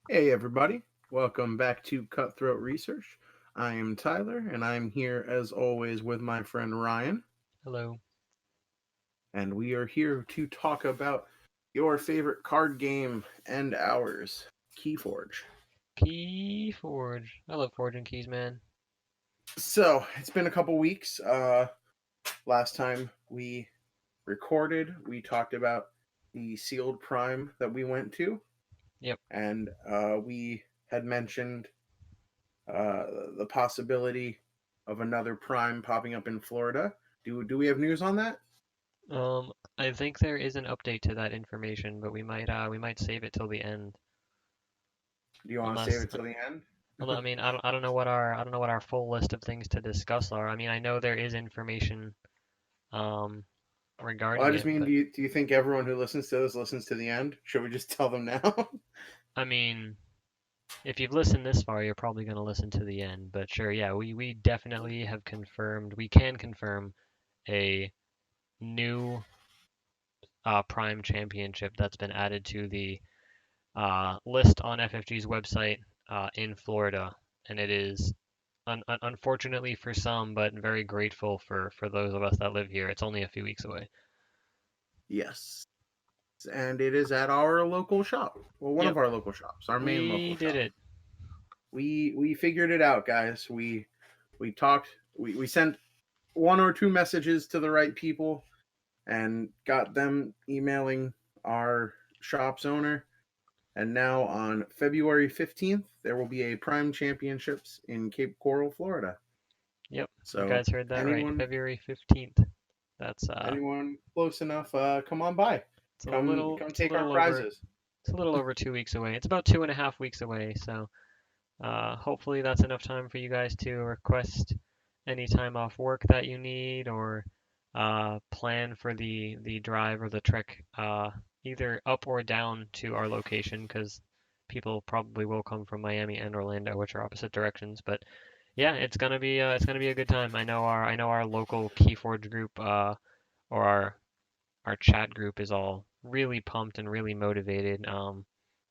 Hey, everybody. Welcome back to Cutthroat Research. I am Tyler, and I'm here as always with my friend Ryan, Hello. and we are here to talk about your favorite card game and ours, Keyforge. Keyforge. I love forging keys, man. So, it's been a couple weeks. Last time we recorded, we talked about the sealed prime that we went to, Yep. and we had mentioned uh, the possibility of another prime popping up in Florida. Do we have news on that? I think there is an update to that information, but we might save it till the end. Do you want to save Unless, it till the end? I mean, I don't know what our full list of things to discuss are. I mean, I know there is information um Well, I regarding just it, mean, but do you think everyone who listens to this listens to the end? Should we just tell them now? I mean, if you've listened this far, you're probably going to listen to the end. But sure, yeah, we definitely have confirmed. We can confirm a new Prime Championship that's been added to the list on FFG's website in Florida, and it is unfortunately for some, but very grateful for those of us that live here. It's only a few weeks away. Yes, and it is at our local shop. Well, one Yep, of our local shops, our main we local did shop. it. We figured it out, guys. We talked. We sent one or two messages to the right people and got them emailing our shop's owner. And now on February 15th, there will be a Prime Championships in Cape Coral, Florida. Yep, you So guys heard that right. anyone February 15th. That's anyone close enough, come on by. it's a Come little come it's a take our little over prizes. it's a little over 2 weeks away. It's about 2.5 weeks away. So hopefully that's enough time for you guys to request any time off work that you need or plan for the drive or the trek either up or down to our location because people probably will come from Miami and Orlando, which are opposite directions. But yeah, it's gonna be a good time. I know our local Keyforge group or our chat group is all really pumped and really motivated.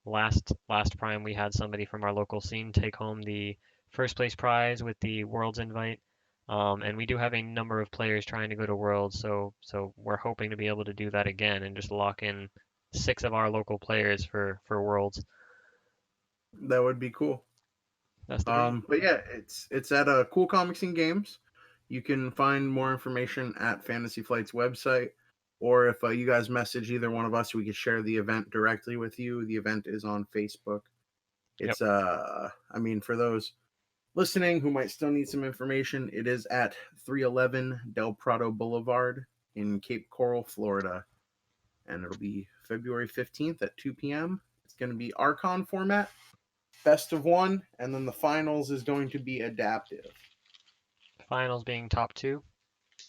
Last prime we had somebody from our local scene take home the first place prize with the Worlds invite. And we do have a number of players trying to go to Worlds, so we're hoping to be able to do that again and just lock in six of our local players for Worlds. That would be cool. That's the dream. But yeah, it's at Cool Comics and Games. You can find more information at Fantasy Flight's website, or if you guys message either one of us, we could share the event directly with you. The event is on Facebook. Yep. It's I mean, for those listening who might still need some information, it is at 311 Del Prado Boulevard in Cape Coral, Florida, and it'll be February 15th at 2 p.m. It's going to be Archon format, best of one, and then the finals is going to be adaptive. Finals being top two,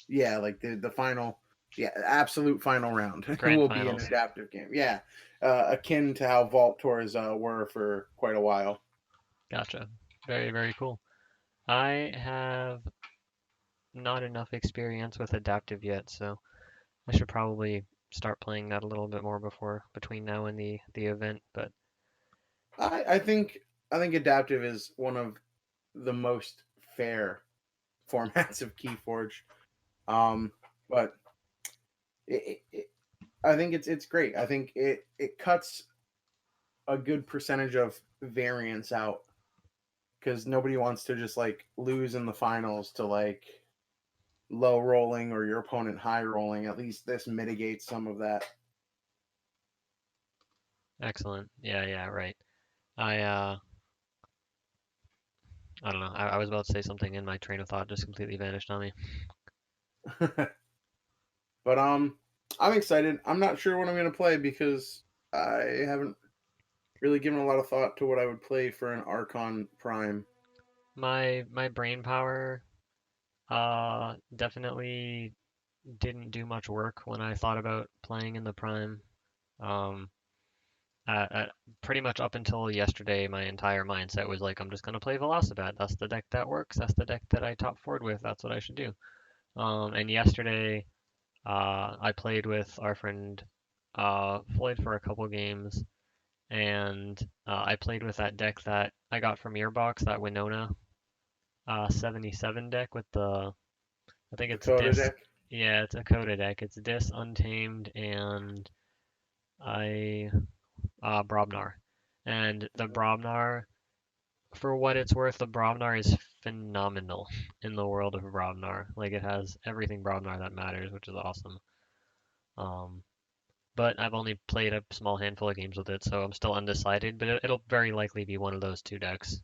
Yeah, like the final, yeah, absolute final round grand will be an finals. adaptive game. Yeah, akin to how Vault Tours were for quite a while. Gotcha. Very, very cool. I have not enough experience with adaptive yet, so I should probably start playing that a little bit more before between now and the event. But I think adaptive is one of the most fair formats of Keyforge. Um, but I think it's great. I think it cuts a good percentage of variance out because nobody wants to just like lose in the finals to like low rolling or your opponent high rolling. At least this mitigates some of that. excellent. Yeah, yeah, right. I uh I don't know. I was about to say something and my train of thought just completely vanished on me. But I'm excited. I'm not sure what I'm gonna play because I haven't really given a lot of thought to what I would play for an Archon Prime. My brain power definitely didn't do much work when I thought about playing in the prime. Um Pretty much up until yesterday, my entire mindset was like, I'm just gonna play Velocibat. That's the deck that works. That's the deck that I top forward with. That's what I should do. And yesterday, I played with our friend Floyd for a couple games, and I played with that deck that I got from your box, that Winona 77 deck with I think The it's Coda Dis. deck. Yeah, it's a Coda deck. It's Dis, Untamed, and I Brobnar. And the Brobnar, for what it's worth, the Brobnar is phenomenal in the world of Brobnar. Like it has everything Brobnar that matters, which is awesome. Um, but I've only played a small handful of games with it, so I'm still undecided. But it'll very likely be one of those two decks.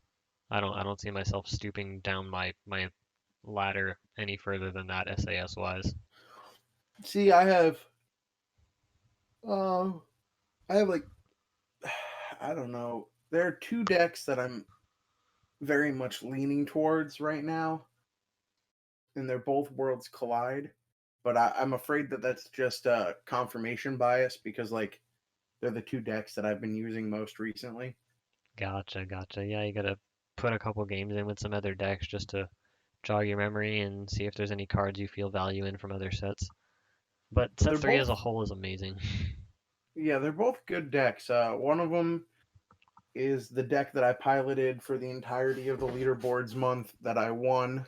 I don't see myself stooping down my ladder any further than that SAS wise. See, uh, I have like, I don't know. There are two decks that I'm very much leaning towards right now, and they're both Worlds Collide. But I'm afraid that that's just confirmation bias because like they're the two decks that I've been using most recently. Gotcha, gotcha. Yeah, you gotta put a couple games in with some other decks just to jog your memory and see if there's any cards you feel value in from other sets. But But set they're three as both, a whole is amazing. yeah, they're both good decks. One of them is the deck that I piloted for the entirety of the leaderboards month that I won,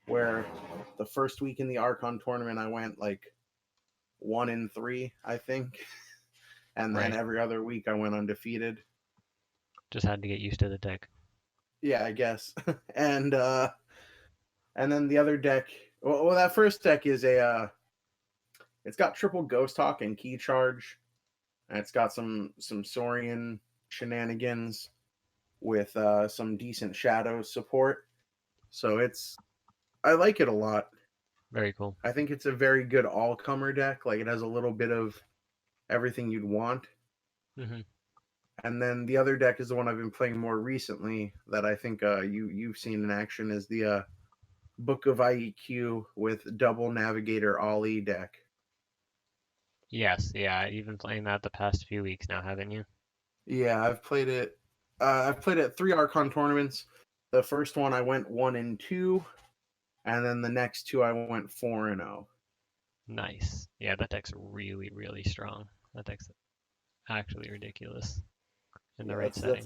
where the first week in the Archon tournament I went like 1-3, I think, and then Right. every other week I went undefeated. Just had to get used to the deck. Yeah, I guess. and and then the other deck, well that first deck is it's got triple Ghost Hawk and Key Charge, and it's got some Saurian shenanigans with some decent Shadow support. So I like it a lot. Very cool. I think it's a very good all comer deck. Like it has a little bit of everything you'd want. Hmm. And then the other deck is the one I've been playing more recently that I think you've seen in action is the Book of IEQ with double Navigator Ollie deck. Yes, yeah, you've been playing that the past few weeks now, haven't you? Yeah, I've played it. I've played it at 3 Archon tournaments. The first one I went 1-2, and then the next two I went 4-0. Nice. Yeah, that deck's really, really strong. That deck's actually ridiculous in the Yeah, right that's setting.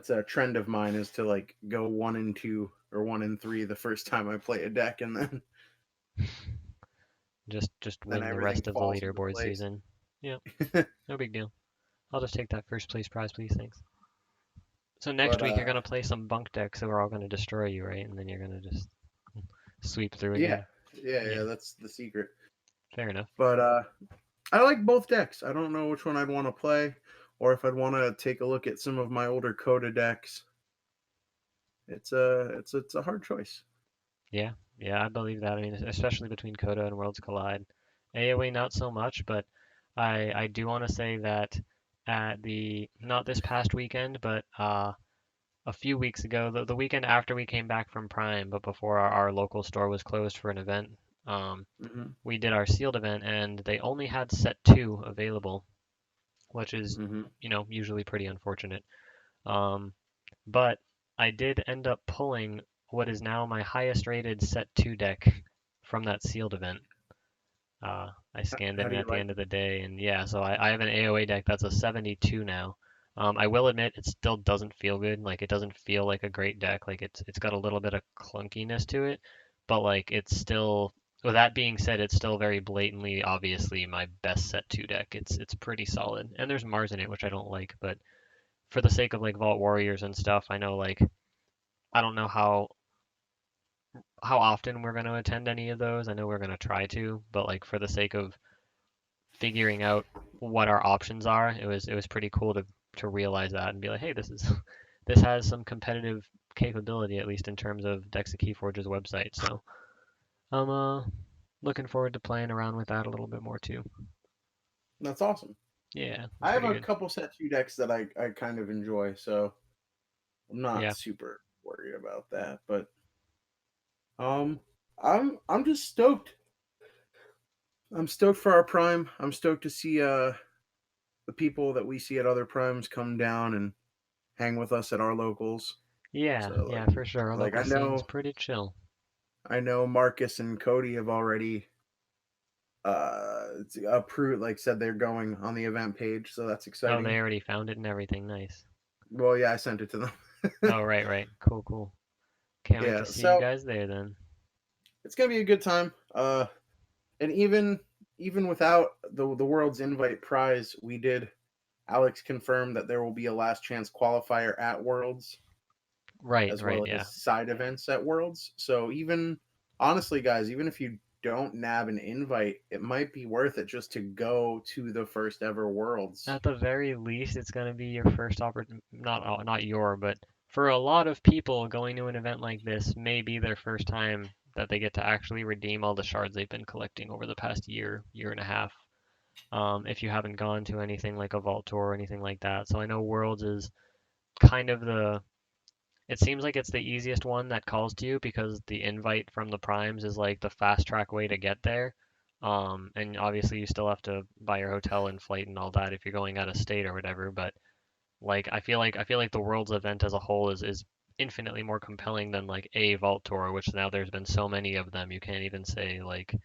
a trend of mine is to like go 1-2 or 1-3 the first time I play a deck, and Just then win the everything rest of the falls into leaderboard place. season. Yeah, no big deal. I'll just take that first place prize, please. Thanks. So next But week you're gonna play some bunk decks that we're all gonna destroy you, right? And then you're gonna just sweep through yeah, again. yeah, Yeah, that's the secret. fair enough. But I like both decks. I don't know which one I'd want to play, or if I'd want to take a look at some of my older Coda decks. It's a hard choice. Yeah, yeah, I believe that. I mean, especially between Coda and Worlds Collide. AoE not so much, but I do want to say that at the not this past weekend, but a few weeks ago, the weekend after we came back from Prime, but before our local store was closed for an event, um, Hmm. we did our sealed event, and they only had set two available, which is, Hmm. usually pretty unfortunate. Um, but I did end up pulling what is now my highest rated set two deck from that sealed event. I scanned it How in do you at the like end of it? the day, and yeah, so I have an AOA deck that's a 72 now. I will admit it still doesn't feel good. Like it doesn't feel like a great deck. Like it's got a little bit of clunkiness to it, but like it's still. With that being said, it's still very blatantly, obviously my best set two deck. It's pretty solid, and there's Mars in it, which I don't like, but for the sake of like Vault Warriors and stuff, I know like I don't know how often we're going to attend any of those. I know we're going to try to, but like for the sake of figuring out what our options are, it was pretty cool to realize that and be like, hey, this is this has some competitive capability at least in terms of Dexa Keyforge's website. So I'm looking forward to playing around with that a little bit more too. That's awesome. Yeah, I it's have pretty a good. couple set two decks that I kind of enjoy, so I'm not Yeah, super worried about that. But um, I'm just stoked. I'm stoked for our prime. I'm stoked to see the people that we see at other primes come down and hang with us at our locals. yeah, So yeah, for sure. Our like local scene's pretty chill. I know Marcus and Cody have already approved, like said they're going on the event page, so that's Oh, they exciting. already found it and everything. Nice. Well, yeah, I sent it to them. Oh, right, right. Cool, cool. Can't wait Yeah, to see you so guys there then. it's gonna be a good time. And even without the world's invite prize, we did. Alex confirmed that there will be a last chance qualifier at Worlds, Right, as right, well yeah. as side events at Worlds. So even honestly, guys, even if you don't nab an invite, it might be worth it just to go to the first ever Worlds. At the very least, it's going to be your first opportunity, not your, but for a lot of people going to an event like this may be their first time that they get to actually redeem all the shards they've been collecting over the past year, year and a half. If you haven't gone to anything like a vault tour or anything like that. So I know Worlds is kind of it seems like it's the easiest one that calls to you because the invite from the primes is like the fast track way to get there. And obviously you still have to buy your hotel and flight and all that if you're going out of state or whatever. But like I feel like the world's event as a whole is infinitely more compelling than like a vault tour, which now there's been so many of them you can't even say like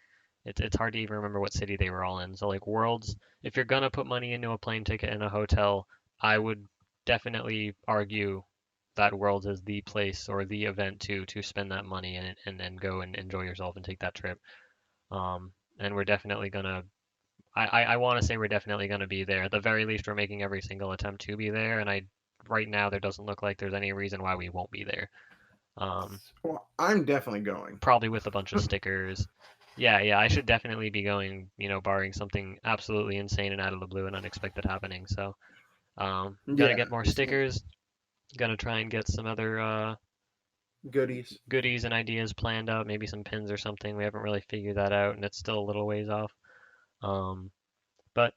it's hard to even remember what city they were all in. So like worlds, if you're gonna put money into a plane ticket and a hotel, I would definitely argue that Worlds is the place or the event to spend that money and then go and enjoy yourself and take that trip. And we're definitely gonna. I want to say we're definitely gonna be there. At the very least, we're making every single attempt to be there. And I right now there doesn't look like there's any reason why we won't be there. Well, I'm definitely going. Probably with a bunch of stickers. Yeah, yeah, I should definitely be going. Barring something absolutely insane and out of the blue and unexpected happening. So, gotta Yeah, get more stickers. Gonna try and get some other goodies. goodies and ideas planned out, maybe some pins or something. We haven't really figured that out, and it's still a little ways off. But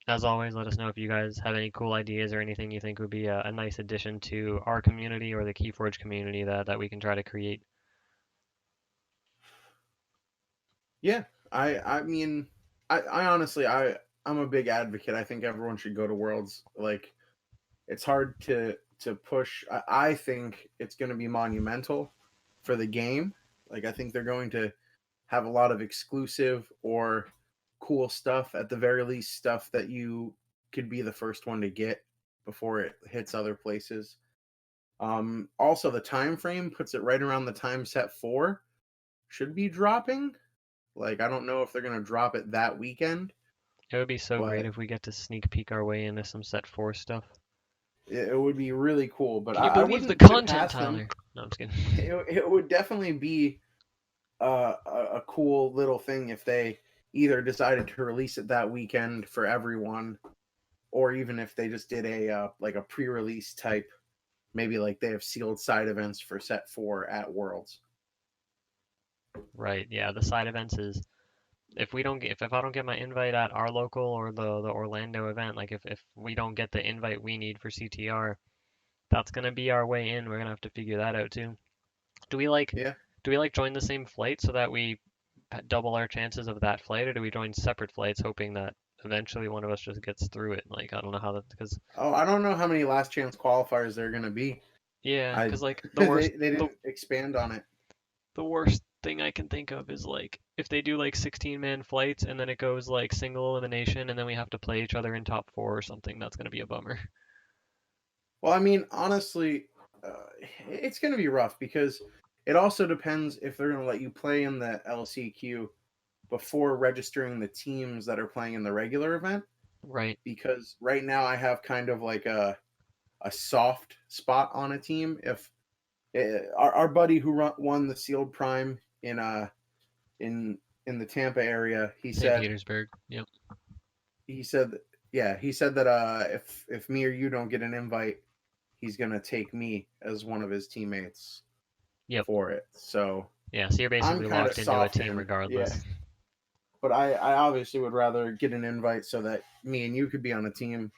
as always, let us know if you guys have any cool ideas or anything you think would be a nice addition to our community or the Keyforge community that we can try to create. Yeah, I mean, I honestly I'm a big advocate. I think everyone should go to Worlds. Like, it's hard to push. I think it's going to be monumental for the game. Like, I think they're going to have a lot of exclusive or cool stuff, at the very least stuff that you could be the first one to get before it hits other places. Also, the time frame puts it right around the time set 4 should be dropping. Like, I don't know if they're going to drop it that weekend, It would be so great but if we get to sneak peek our way into some set 4 stuff. it would be really cool. But Can you I believe the wouldn't put it content, past them. Tyler? No, I'm just kidding. It would definitely be a cool little thing if they either decided to release it that weekend for everyone, or even if they just did a like a pre-release type, maybe like they have sealed side events for set 4 at Worlds. Right, yeah, the side events is if I don't get my invite at our local or the Orlando event, like if we don't get the invite we need for CTR, that's gonna be our way in. We're gonna have to figure that out too. Do we like Yeah. do we like join the same flight so that we double our chances of that flight, or do we join separate flights hoping that eventually one of us just gets through it? Like I don't know how that because Oh, I don't know how many last chance qualifiers there are going to be. yeah, I because like they didn't expand on it. the worst thing I can think of is like if they do like 16-man flights and then it goes like single elimination and then we have to play each other in top 4 or something. That's gonna be a bummer. Well, I mean, honestly, it's going to be rough because it also depends if they're going to let you play in the LCQ before registering the teams that are playing in the regular event. Right. Because right now I have kind of like a soft spot on a team. If our buddy who won the sealed prime in in the Tampa area, St. Petersburg. Yep. he said he said that if me or you don't get an invite, he's gonna take me as one of his teammates Yep. for it. So Yeah, so you're I'm basically kind of locked into a soft team him, yeah. regardless. But I obviously would rather get an invite so that me and you could be on a team,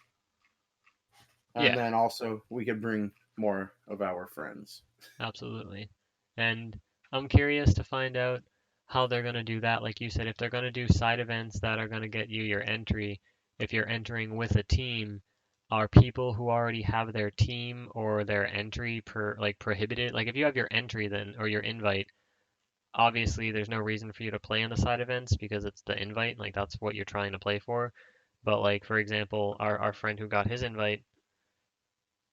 and Yeah, then also we could bring more of our friends. absolutely. And I'm curious to find out how they're going to do that. Like you said, if they're going to do side events that are going to get you your entry, if you're entering with a team, are people who already have their team or their entry prohibited? Like if you have your entry then or your invite, obviously there's no reason for you to play in the side events because it's the invite, like that's what you're trying to play for. But like for example, our friend who got his invite,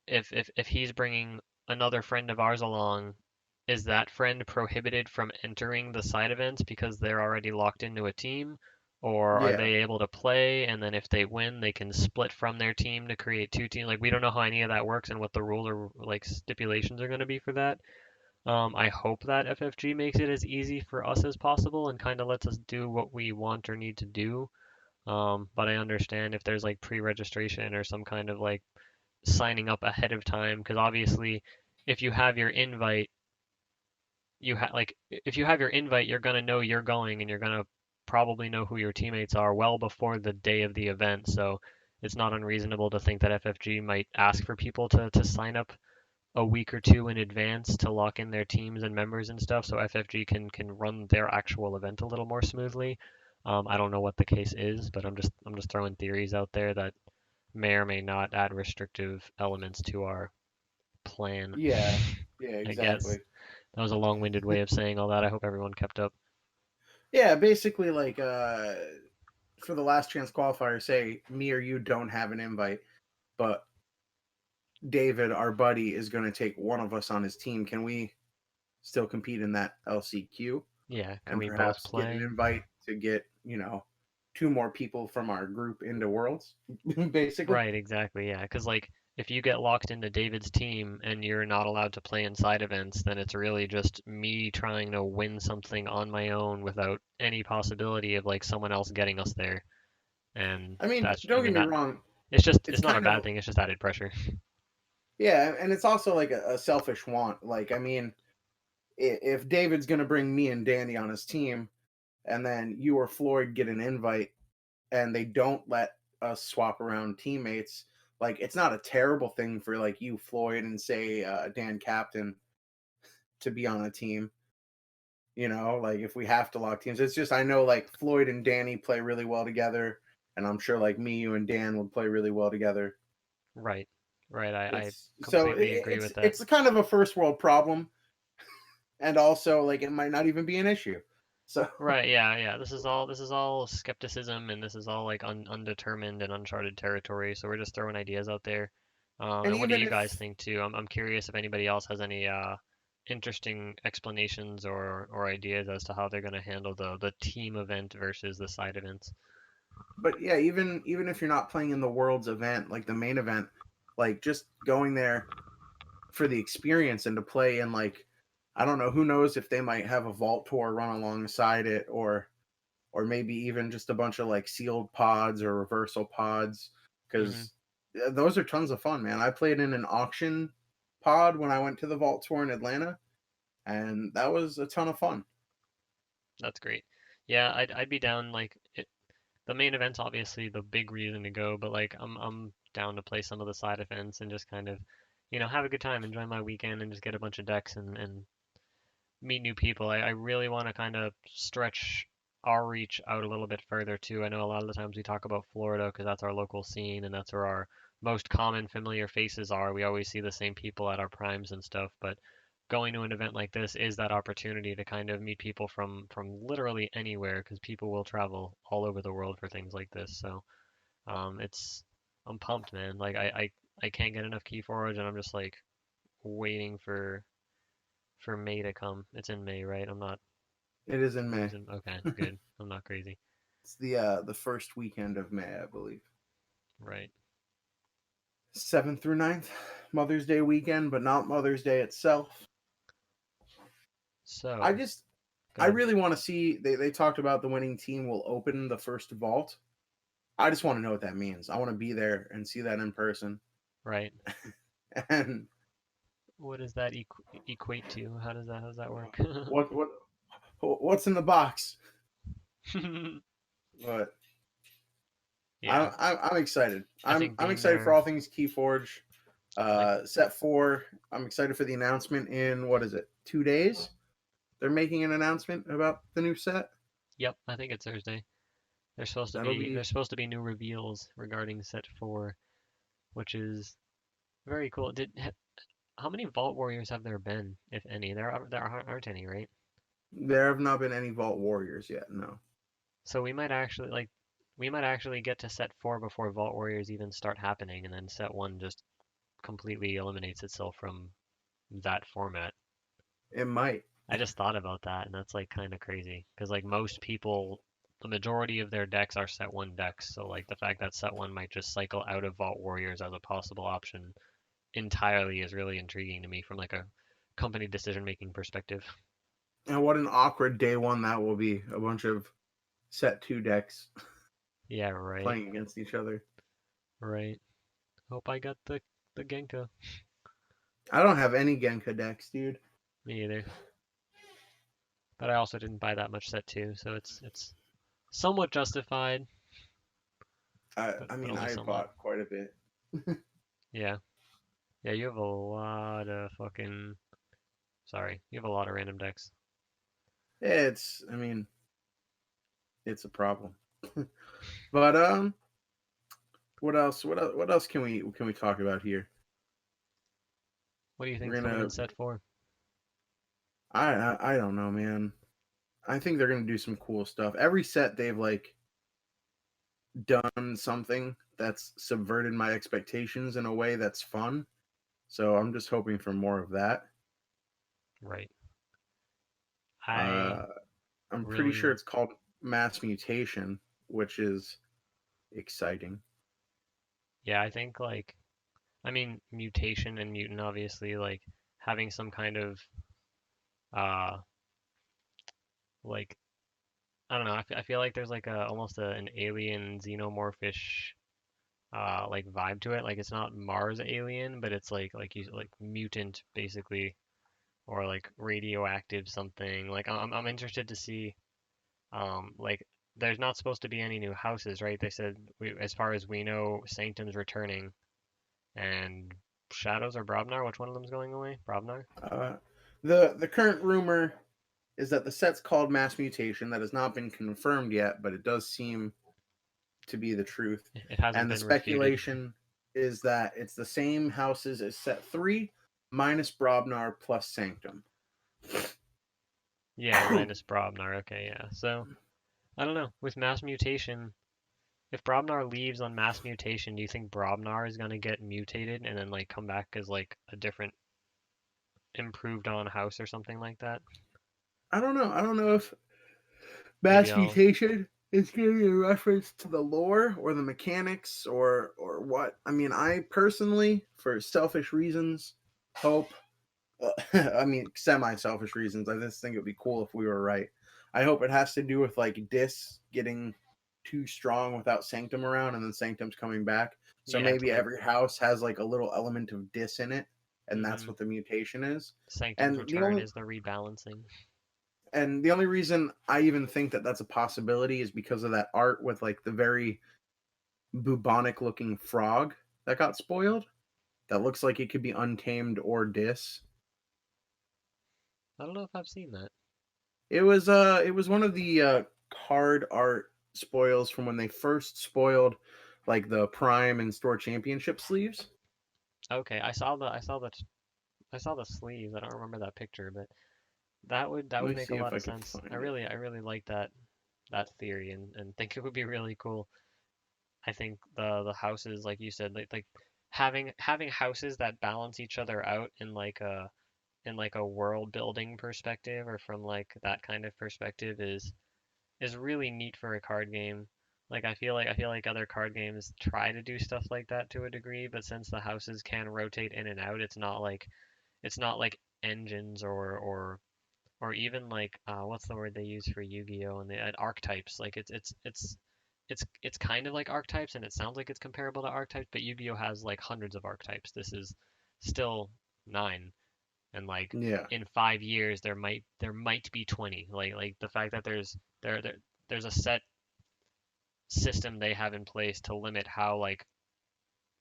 if he's bringing another friend of ours along, is that friend prohibited from entering the side events because they're already locked into a team? Or are Yeah. they able to play and then if they win, they can split from their team to create two teams? Like we don't know how any of that works and what the rules or like stipulations are going to be for that. I hope that FFG makes it as easy for us as possible and kind of lets us do what we want or need to do. But I understand if there's like pre-registration or some kind of like signing up ahead of time, because obviously, if you have your invite, if you have your invite, you're gonna know you're going, and you're gonna probably know who your teammates are well before the day of the event. So it's not unreasonable to think that FFG might ask for people to sign up a week or two in advance to lock in their teams and members and stuff, so FFG can run their actual event a little more smoothly. I don't know what the case is, but I'm just throwing theories out there that may or may not add restrictive elements to our plan. Yeah. Yeah, I guess exactly. that was a long-winded way of saying all that. I hope everyone kept up. Yeah, basically like for the last chance qualifier, say me or you don't have an invite, but David, our buddy, is going to take one of us on his team. Can we still compete in that LCQ Yeah, can and we both perhaps get an play? invite to get, two more people from our group into Worlds, basically? Right, exactly. Yeah, because like if you get locked into David's team and you're not allowed to play in side events, then it's really just me trying to win something on my own without any possibility of like someone else getting us there. And I mean, that's, I don't get mean me that wrong. it's It's not a kind of, bad thing. It's just added pressure. yeah, and it's also like a selfish want. Like, I mean, if David's going to bring me and Danny on his team, and then you or Floyd get an invite and they don't let us swap around teammates, like it's not a terrible thing for like you, Floyd, and say Dan Captain to be on a team. Like if we have to lock teams, it's just I know like Floyd and Danny play really well together, and I'm sure like me, you, and Dan would play really well together. Right. Right. I It's so completely agree with that. it's a kind of a first world problem, and also like it might not even be an issue. So Right, yeah, yeah. This is all skepticism and this is all like undetermined and uncharted territory. So we're just throwing ideas out there. and And what do even you guys if think too? I'm curious if anybody else has any interesting explanations or ideas as to how they're gonna handle the team event versus the side events. but yeah, even if you're not playing in the world's event, like the main event, like just going there for the experience and to play in like I don't know, who knows if they might have a vault tour run alongside it, or maybe even just a bunch of like sealed pods or reversal pods, Hmm. because those are tons of fun, man. I played in an auction pod when I went to the vault tour in Atlanta, and that was a ton of fun. That's great. Yeah, I'd be down like the main event's obviously the big reason to go, but like I'm down to play some of the side events and just kind of, have a good time, enjoy my weekend, and just get a bunch of decks and meet new people. I really want to kind of stretch our reach out a little bit further too. I know a lot of the times we talk about Florida because that's our local scene and that's where our most common familiar faces are. We always see the same people at our primes and stuff, but going to an event like this is that opportunity to kind of meet people from literally anywhere because people will travel all over the world for things like this. So it's I'm pumped, man. Like I can't get enough Keyforge, and I'm just like waiting for May to come. It's in May, right? I'm not It is in May. losing. Okay, good. I'm not crazy. It's the first weekend of May, I believe. Right. 7th through 9th, Mother's Day weekend, but not Mother's Day itself. I So, just go I ahead. really want to see they talked about the winning team will open the first vault. I just want to know what that means. I want to be there and see that in person. Right. And What does that equate to? How does that work? what's in the box? But Yeah, I'm excited. I I'm think I'm being excited for there, all things Keyforge. I Set 4. I'm excited for the announcement in what is it? 2 days. They're making an announcement about the new set. yep, I think it's Thursday. There's supposed to That'll be be there's supposed to be new reveals regarding set 4, which is very cool. How many Vault Warriors have there been, if any? There aren't any, right? There have not been any Vault Warriors yet. No, So we might actually get to set 4 before Vault Warriors even start happening, and then set 1 just completely eliminates itself from that format. it might. I just thought about that, and that's like kind of crazy because like most people, the majority of their decks are set 1 decks. So like the fact that set 1 might just cycle out of Vault Warriors as a possible option entirely is really intriguing to me from like a company decision making perspective. And what an awkward day one that will be. A bunch of set two decks Yeah, right, playing against each other. right. Hope I got the Genka. I don't have any Genka decks, dude. Me either. But I also didn't buy that much set 2, so it's somewhat justified, I but mean, only I somewhat. bought quite a bit. Yeah. Yeah, you have a lot of fucking. Sorry, you have a lot of random decks. I mean, it's a problem. But what else? What else can we talk about here? What do you We're think's coming gonna. in set 4? I don't know, man. I think they're gonna do some cool stuff. Every set they've like done something that's subverted my expectations in a way that's fun. So I'm just hoping for more of that. Right. I Uh, I'm pretty sure really, it's called Mass Mutation, which is exciting. yeah, I think like, I mean, mutation and mutant obviously like having some kind of uh like I don't know. I feel like there's like a almost an alien xenomorphish like vibe to it. Like it's not Mars alien, but it's like you like mutant basically, or like radioactive something. Like I'm interested to see like there's not supposed to be any new houses, right? They said as far as we know, Sanctum's returning and Shadows or Brobnar. Which one of them's going away? Brobnar. Uh, the current rumor is that the set's called Mass Mutation. That has not been confirmed yet, but it does seem to be the truth. It hasn't And the been refuted. speculation is that it's the same houses as set three, minus Brobnar plus Sanctum. Yeah, minus Brobnar. Okay, yeah. So I don't know. With mass mutation, if Brobnar leaves on mass mutation, do you think Brobnar is gonna get mutated and then like come back as like a different improved on house or something like that? I don't know. I don't know if Maybe Mass I'll. Mutation is going to be a reference to the lore or the mechanics or what. I mean, I personally, for selfish reasons, hope. I mean, semi-selfish reasons. I just think it would be cool if we were right. I hope it has to do with like Dis getting too strong without Sanctum around, and then Sanctum's coming back. So Yeah, to maybe like. every house has like a little element of Dis in it, and that's Hmm. what the mutation is. Sanctum's And the return only is the rebalancing. and the only reason I even think that that's a possibility is because of that art with like the very bubonic looking frog that got spoiled. That looks like it could be untamed or Dis. I don't know if I've seen that. It was one of the card art spoils from when they first spoiled like the Prime and Store Championship sleeves. Okay, I saw the sleeves. I don't remember that picture, but that Let would me make a see if lot I of can sense. find it. I really like that theory and think it would be really cool. I think the houses, like you said, like having houses that balance each other out in like a world building perspective or from like that kind of perspective is really neat for a card game. Like I feel like other card games try to do stuff like that to a degree, but since the houses can rotate in and out, it's not like engines or even like what's the word they use for Yu-Gi-Oh and the archetypes. Like it's kind of like archetypes and it sounds like it's comparable to archetypes, but Yu-Gi-Oh has like hundreds of archetypes. This is still 9 and like Yeah, in 5 years there might be 20. Like the fact that there's a set system they have in place to limit how like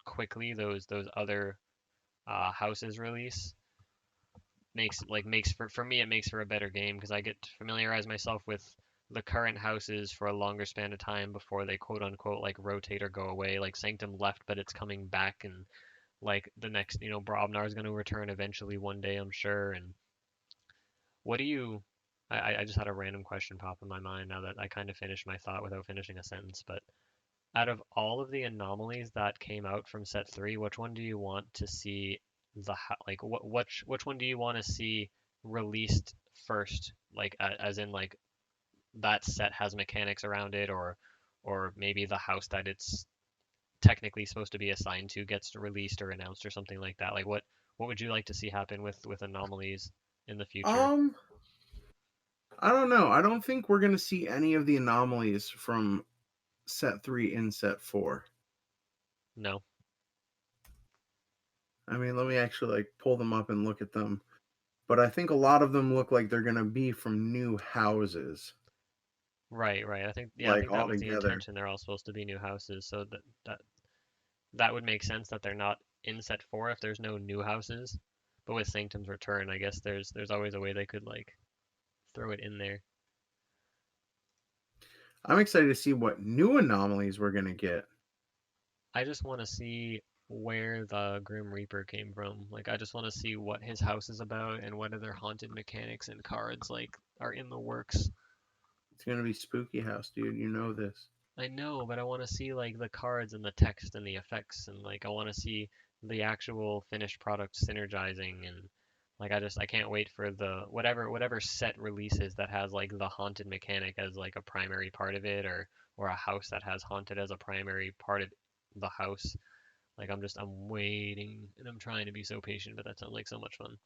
quickly those other houses release makes for me it makes for a better game because I get to familiarize myself with the current houses for a longer span of time before they quote unquote like rotate or go away. Like Sanctum left, but it's coming back, and like the next, Brobnar is going to return eventually one day, I'm sure. And what do you, I just had a random question pop in my mind now that I kind of finished my thought without finishing a sentence. But out of all of the anomalies that came out from set three, which one do you want to see like which one do you want to see released first? Like as in like that set has mechanics around it, or maybe the house that it's technically supposed to be assigned to gets released or announced or something like that. Like what would you like to see happen with anomalies in the future? Um, I don't know. I don't think we're gonna see any of the anomalies from set three in set four. No. I mean, let me actually like pull them up and look at them. But I think a lot of them look like they're gonna be from new houses, Right, right. I think yeah, I like think that all was the together. intention. They're all supposed to be new houses, so that would make sense that they're not in set four if there's no new houses. But with Sanctum's Return, I guess there's always a way they could like throw it in there. I'm excited to see what new anomalies we're gonna get. I just want to see where the Grim Reaper came from. Like I just want to see what his house is about and what other haunted mechanics and cards like are in the works. It's gonna be spooky house, dude. You know this. I know, but I want to see like the cards and the text and the effects and like I want to see the actual finished product synergizing and like I can't wait for the whatever set releases that has like the haunted mechanic as like a primary part of it or a house that has haunted as a primary part of the house. Like I'm waiting and I'm trying to be so patient, but that sounds like so much fun.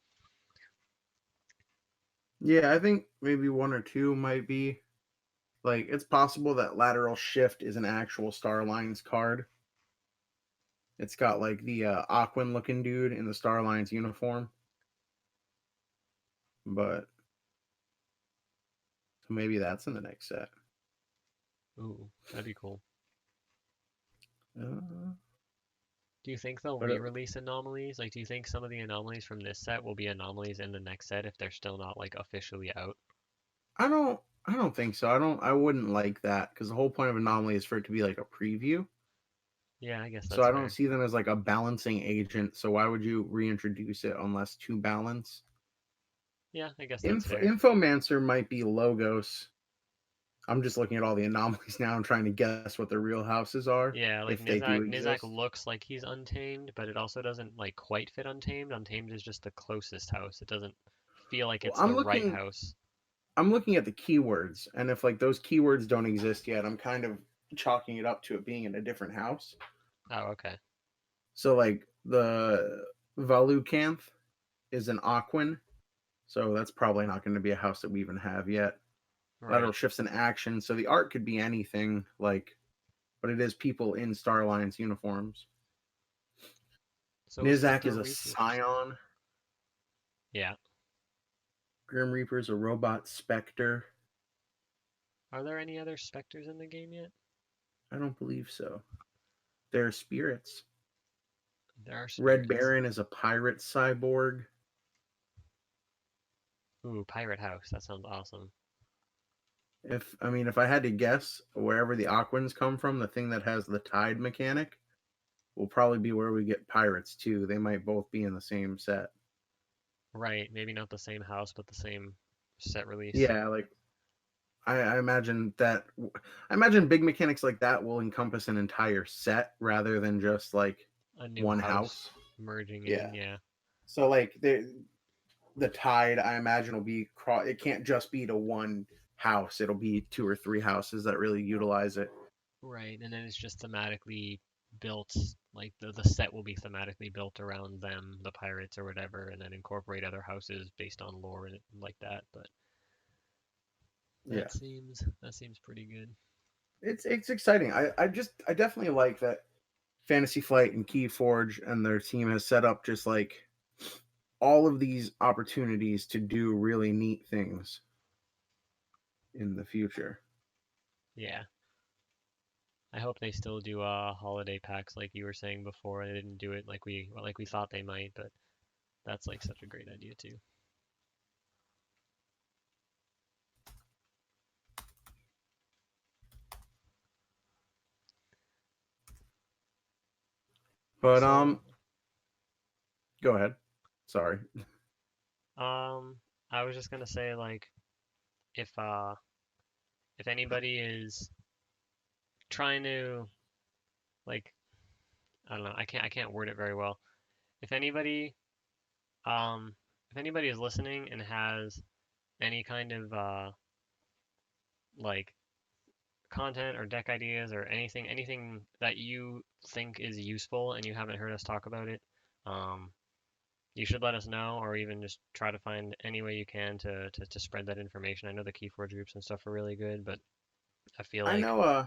Yeah, I think maybe one or two might be. Like, it's possible that lateral shift is an actual Starlines card. It's got like the Aquan looking dude in the Starlines uniform, but so maybe that's in the next set. Ooh, that'd be cool. Uh, Do you think they'll but re-release anomalies? Like, do you think some of the anomalies from this set will be anomalies in the next set if they're still not like officially out? I don't. I don't think so. I don't. I wouldn't like that because the whole point of anomaly is for it to be like a preview. Yeah, I guess So that's I don't fair. see them as like a balancing agent. So why would you reintroduce it unless to balance? Yeah, I guess that's fair. Infomancer might be Logos. I'm just looking at all the anomalies now and trying to guess what the real houses are Yeah, like if they do Nizak exist. looks like he's untamed, but it also doesn't like quite fit untamed. Untamed is just the closest house. It doesn't feel like Well, it's the right house. I'm looking at the keywords, and if like those keywords don't exist yet, I'm kind of chalking it up to it being in a different house. Oh, okay. So like the Valucanth is an Aquan, so that's probably not going to be a house that we even have yet. Lateral Right. shifts in action, so the art could be anything, like, but it is people in Starline's uniforms. So is the Nizak is Grim a Reapers. Scion. Yeah. Grim Reaper's a robot specter. Are there any other specters in the game yet? I don't believe so. They're spirits. There are Red spirits. Baron is a pirate cyborg. Ooh, Pirate House. That sounds awesome. If I had to guess, wherever the Aquans come from, the thing that has the tide mechanic will probably be where we get pirates too. They might both be in the same set. Right. Maybe not the same house, but the same set release. Yeah, like I imagine that. I imagine big mechanics like that will encompass an entire set rather than just like A new one house house. merging Yeah. in. Yeah. So like the tide, I imagine will be it can't just be to one house. It'll be two or three houses that really utilize it. Right. And then it's just thematically built. Like the set will be thematically built around them, the pirates or whatever, and then incorporate other houses based on lore and like that. But Yeah. that seems pretty good. It's exciting. I definitely like that Fantasy Flight and Keyforge and their team has set up just like all of these opportunities to do really neat things in the future. Yeah. I hope they still do holiday packs like you were saying before. They didn't do it like we thought they might, but that's like such a great idea too. But So, go ahead. Sorry. I was just gonna say like if anybody is trying to like I don't know, I can't word it very well. If anybody um if anybody is listening and has any kind of like content or deck ideas or anything that you think is useful and you haven't heard us talk about it, um you should let us know, or even just try to find any way you can to spread that information. I know the Keyforge groups and stuff are really good, but I feel I like know.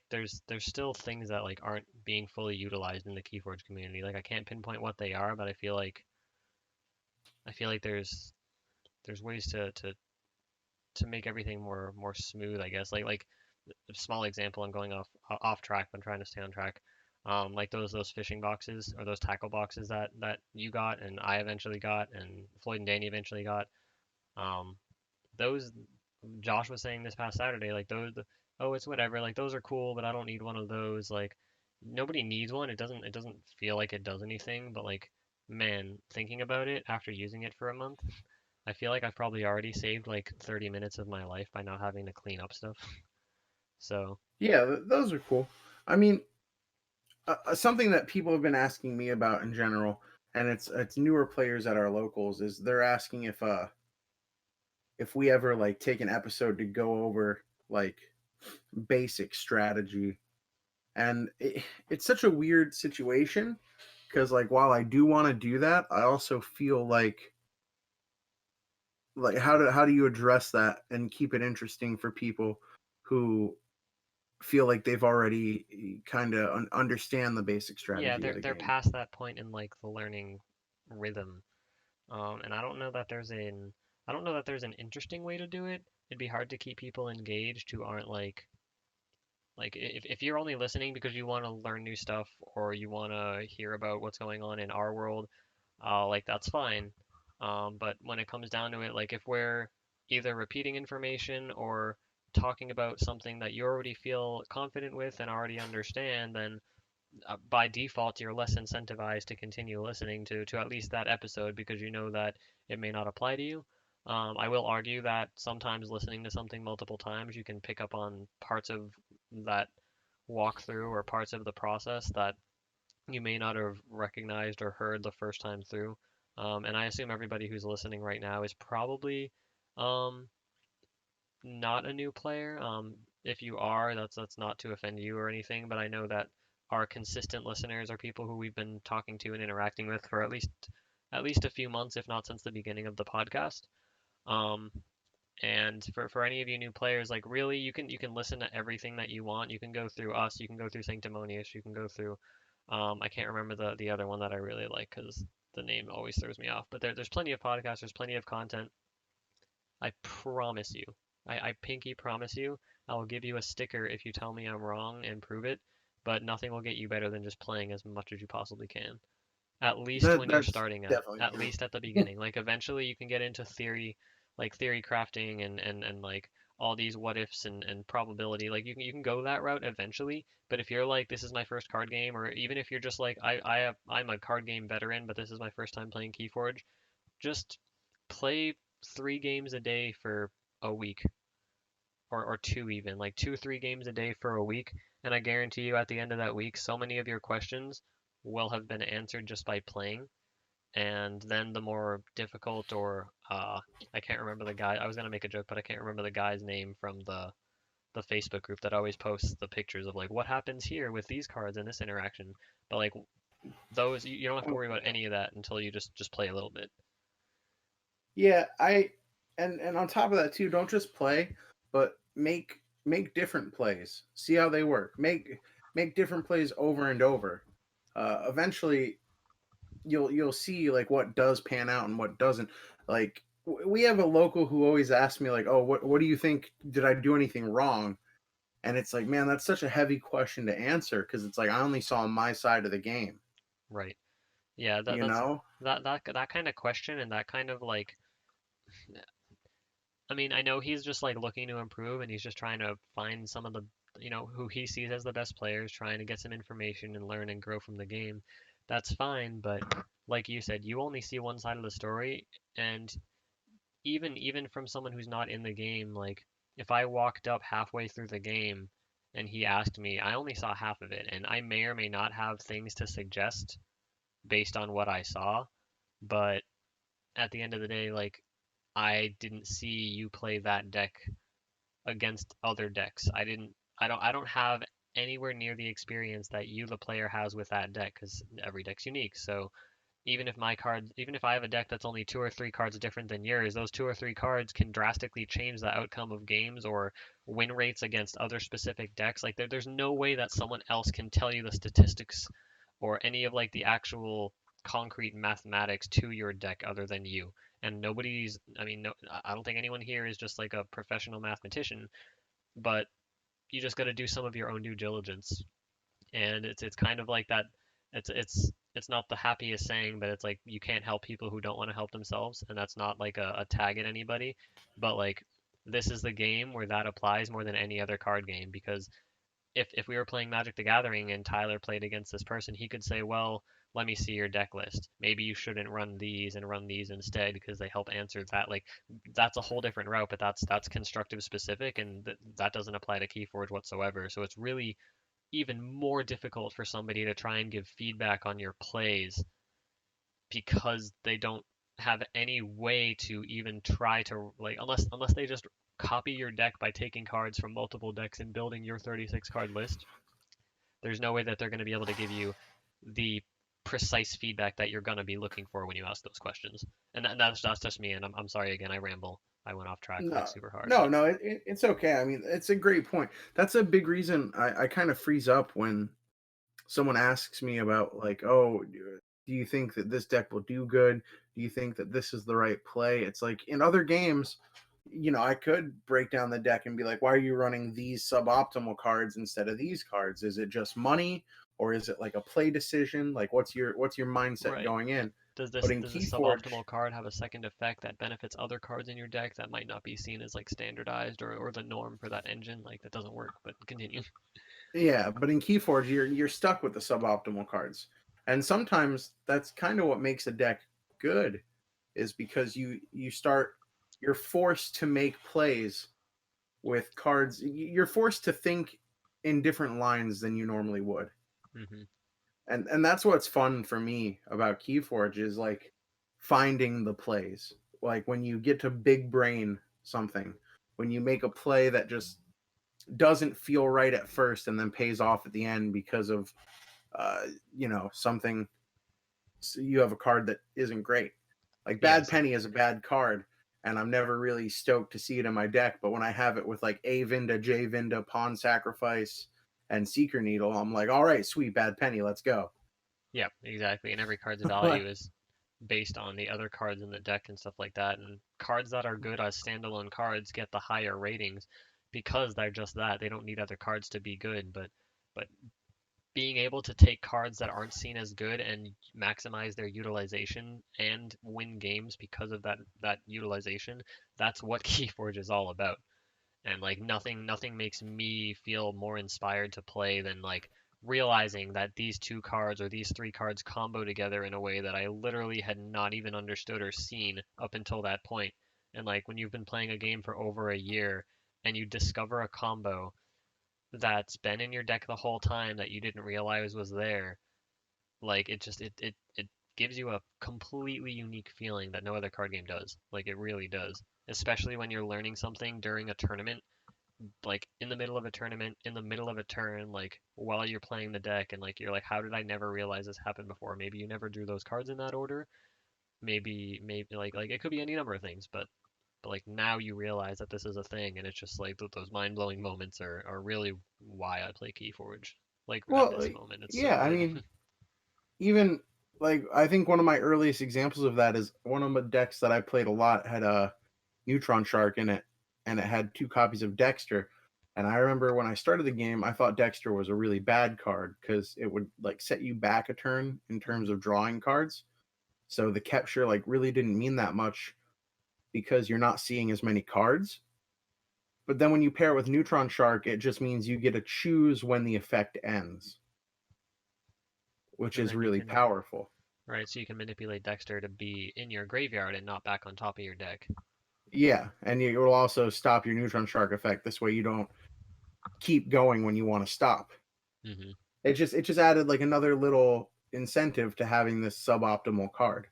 there's still things that like aren't being fully utilized in the Keyforge community. Like I can't pinpoint what they are, but I feel like there's ways to make everything more smooth, I guess. Like a small example, I'm going off track, but I'm trying to stay on track. Like those fishing boxes or those tackle boxes that you got and I eventually got and Floyd and Danny eventually got. Um, those Josh was saying this past Saturday, like oh, it's whatever, like those are cool, but I don't need one of those. Like nobody needs one. It doesn't feel like it does anything, but like man, thinking about it after using it for a month, I feel like I've probably already saved like 30 minutes of my life by not having to clean up stuff. So, Yeah, those are cool. I mean, something that people have been asking me about in general, and it's newer players at our locals, is they're asking if we ever like take an episode to go over like basic strategy, and it's such a weird situation because like while I do want to do that, I also feel like how do you address that and keep it interesting for people who feel like they've already kind of understand the basic yeah, strategy of the they're game. past that point in like the learning rhythm. And I don't know that there's an interesting way to do it. It'd be hard to keep people engaged who aren't like if you're only listening because you want to learn new stuff or you want to hear about what's going on in our world, like that's fine. But when it comes down to it, like if we're either repeating information or talking about something that you already feel confident with and already understand, then by default you're less incentivized to continue listening to at least that episode because you know that it may not apply to you. I will argue that sometimes listening to something multiple times, you can pick up on parts of that walkthrough or parts of the process that you may not have recognized or heard the first time through. And I assume everybody who's listening right now is probably um, not a new player. If you are, that's not to offend you or anything, but I know that our consistent listeners are people who we've been talking to and interacting with for at least a few months, if not since the beginning of the podcast. Um, and for any of you new players, like really, you can listen to everything that you want. You can go through us, you can go through Sanctimonious, you can go through. I can't remember the other one that I really like because the name always throws me off. But there's plenty of podcasts, there's plenty of content. I promise you. I pinky promise you, I will give you a sticker if you tell me I'm wrong and prove it, but nothing will get you better than just playing as much as you possibly can. At least when you're That's starting out, definitely at true. least at the beginning. Like eventually you can get into theory, like theory crafting and like all these what ifs and probability. Like you can go that route eventually, but if you're like this is my first card game, or even if you're just like I'm a card game veteran, but this is my first time playing Keyforge, just play 3 games a day for a week or two, even like 2 3 games a day for a week, and I guarantee you at the end of that week so many of your questions will have been answered just by playing. And then the more difficult or I can't remember the guy, I was gonna make a joke but I can't remember the guy's name from the Facebook group that always posts the pictures of like what happens here with these cards and this interaction. But like those you don't have to worry about any of that until you just play a little bit. Yeah, I and on top of that too, don't just play, but make different plays. See how they work. Make different plays over and over. Eventually, you'll see like what does pan out and what doesn't. Like we have a local who always asks me like, "Oh, what do you think? Did I do anything wrong?" And it's like, man, that's such a heavy question to answer because it's like I only saw my side of the game. Right. Yeah, that You that's know? that kind of question and that kind of like I mean, I know he's just like looking to improve and he's just trying to find some of the, who he sees as the best players, trying to get some information and learn and grow from the game. That's fine, but like you said, you only see one side of the story, and even from someone who's not in the game, like if I walked up halfway through the game and he asked me, I only saw half of it, and I may or may not have things to suggest based on what I saw, but at the end of the day, like I didn't see you play that deck against other decks. I don't have anywhere near the experience that you the player has with that deck because every deck's unique. So even if I have a deck that's only two or three cards different than yours, those two or three cards can drastically change the outcome of games or win rates against other specific decks. Like there's no way that someone else can tell you the statistics or any of like the actual concrete mathematics to your deck other than you. And I mean, no, I don't think anyone here is just like a professional mathematician, but you just got to do some of your own due diligence. And it's kind of like that. It's not the happiest saying, but it's like you can't help people who don't want to help themselves, and that's not like a tag at anybody, but like this is the game where that applies more than any other card game because if we were playing Magic the Gathering and Tyler played against this person, he could say, well, let me see your deck list. Maybe you shouldn't run these and run these instead because they help answer that. Like that's a whole different route, but that's constructive specific, and that doesn't apply to Keyforge whatsoever. So it's really even more difficult for somebody to try and give feedback on your plays because they don't have any way to even try to like unless they just copy your deck by taking cards from multiple decks and building your 36 card list. There's no way that they're going to be able to give you the precise feedback that you're going to be looking for when you ask those questions. And that's just me. And I'm sorry again. I ramble. I went off track like No, super hard, no, but no. It's okay. I mean, it's a great point. That's a big reason I kind of freeze up when someone asks me about like, oh, do you think that this deck will do good? Do you think that this is the right play? It's like in other games, I could break down the deck and be like, why are you running these suboptimal cards instead of these cards? Is it just money, or is it like a play decision? Like, what's your mindset right. going in? Does But this in does this Keyforge, suboptimal card have a second effect that benefits other cards in your deck that might not be seen as like standardized or the norm for that engine? Like that doesn't work, but continue. yeah, but in Keyforge, you're stuck with the suboptimal cards, and sometimes that's kind of what makes a deck good, is because you're forced to make plays with cards. You're forced to think in different lines than you normally would, Hmm. and that's what's fun for me about Keyforge is like finding the plays. Like when you get to big brain something, when you make a play that just doesn't feel right at first and then pays off at the end because of something. So you have a card that isn't great. Like Bad Yes. Penny is a bad card, and I'm never really stoked to see it in my deck. But when I have it with like A Vinda, J Vinda, Pawn Sacrifice, and Seeker Needle, I'm like, all right, sweet Bad Penny, let's go. Yeah, exactly. And every card's value is based on the other cards in the deck and stuff like that. And cards that are good as standalone cards get the higher ratings because they're just that. They don't need other cards to be good, but being able to take cards that aren't seen as good and maximize their utilization and win games because of that utilization, that's what Keyforge is all about. And like nothing makes me feel more inspired to play than like realizing that these two cards or these three cards combo together in a way that I literally had not even understood or seen up until that point. And like when you've been playing a game for over a year and you discover a combo that's been in your deck the whole time that you didn't realize was there, like it gives you a completely unique feeling that no other card game does. Like it really does. Especially when you're learning something during a tournament, like in the middle of a tournament, in the middle of a turn, like while you're playing the deck, and like you're like, how did I never realize this happened before? Maybe you never drew those cards in that order. Maybe like it could be any number of things, but like now you realize that this is a thing, and it's just like those mind blowing moments are really why I play Keyforge. Like at Well, this moment, it's so yeah, I good. mean, even like I think one of my earliest examples of that is one of the decks that I played a lot had a Neutron Shark in it, and it had two copies of Dexter. And I remember when I started the game, I thought Dexter was a really bad card because it would like set you back a turn in terms of drawing cards. So the capture like really didn't mean that much because you're not seeing as many cards. But then when you pair it with Neutron Shark, it just means you get to choose when the effect ends, which And is then you really can powerful. right, so you can manipulate Dexter to be in your graveyard and not back on top of your deck. Yeah, and it will also stop your neutron shark effect. This way, you don't keep going when you want to stop. Hmm. It just added like another little incentive to having this suboptimal card.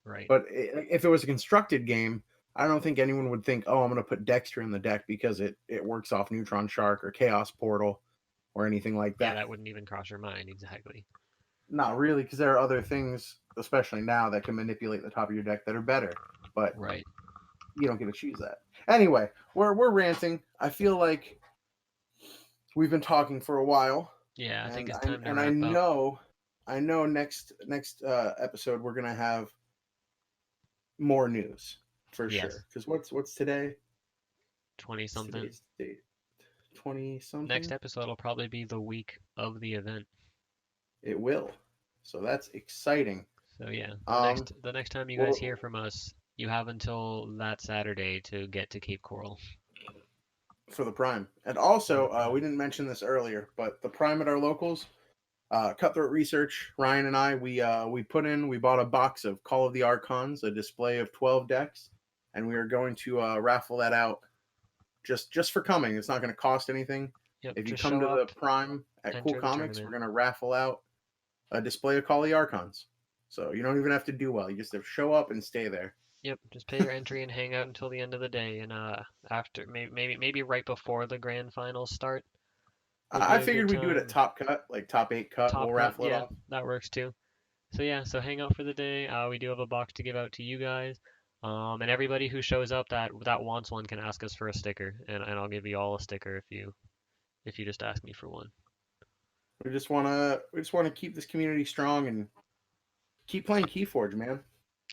Right. But if it was a constructed game, I don't think anyone would think, "Oh, I'm going to put Dexter in the deck because it works off Neutron Shark or Chaos Portal or anything like Yeah, that." that wouldn't even cross your mind. Exactly. Not really, because there are other things, especially now, that can manipulate the top of your deck that are better. But Right. you don't get to choose that. Anyway, we're ranting. I feel like we've been talking for a while, Yeah, I think and it's time to I wrap up. know next episode we're gonna have more news for Yes. sure. Because what's today? 20 What's something. today's date? 20 Next something. episode will probably be the week of the event. It will. So that's exciting. So yeah, Um, the next time you guys well, hear from us, you have until that Saturday to get to Cape Coral for the prime, and for the also we prime. didn't mention this earlier, but the prime at our locals, Cutthroat Research, Ryan and I, we bought a box of Call of the Archons, a display of 12 decks, and we are going to raffle that out just for coming. It's not going to cost anything. Yep, If you just come show to the up, prime at Cool enter the Comics, we're tournament. going to raffle out a display of Call of the Archons. So you don't even have to do well. You just have to show up and stay there. Yep, just pay your entry and hang out until the end of the day, and after maybe right before the grand finals start would be I a good figured we'd do it at time. Top Cut, like top 8 cut. We'll Top cut, raffle it yeah, off. that works too. So yeah, so hang out for the day. We do have a box to give out to you guys. And everybody who shows up that wants one can ask us for a sticker, and I'll give you all a sticker if you just ask me for one. We just wanna keep this community strong and keep playing Keyforge, man.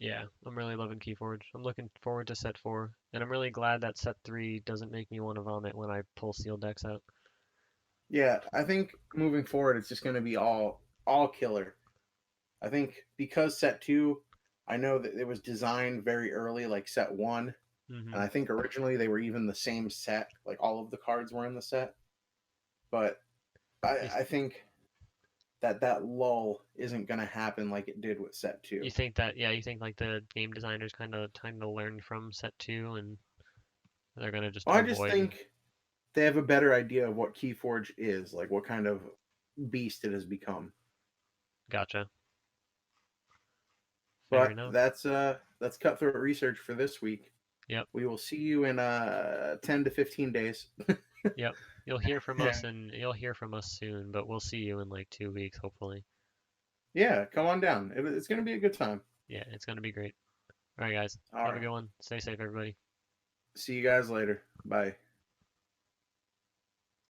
Yeah, I'm really loving Keyforge. I'm looking forward to set 4, and I'm really glad that set 3 doesn't make me want to vomit when I pull sealed decks out. Yeah, I think moving forward, it's just gonna be all killer. I think because set two, I know that it was designed very early, like set one, Hmm. and I think originally they were even the same set, like all of the cards were in the set. But You, I think that lull isn't gonna happen like it did with set you two. think that, yeah, you think like the game designers kind of learned from set 2 and they're gonna just Well, I just avoid. think they have a better idea of what Keyforge is, like what kind of beast it has become. Gotcha. Fair But enough. that's Cutthroat Research for this week. Yep. We will see you in 10 to 15 days. Yep. You'll hear from Yeah. us and you'll hear from us soon, but we'll see you in like 2 weeks, hopefully. Yeah, come on down. It's going to be a good time. Yeah, it's gonna be great. All right, guys. All Have a right. good one. Stay safe, everybody. See you guys later. Bye.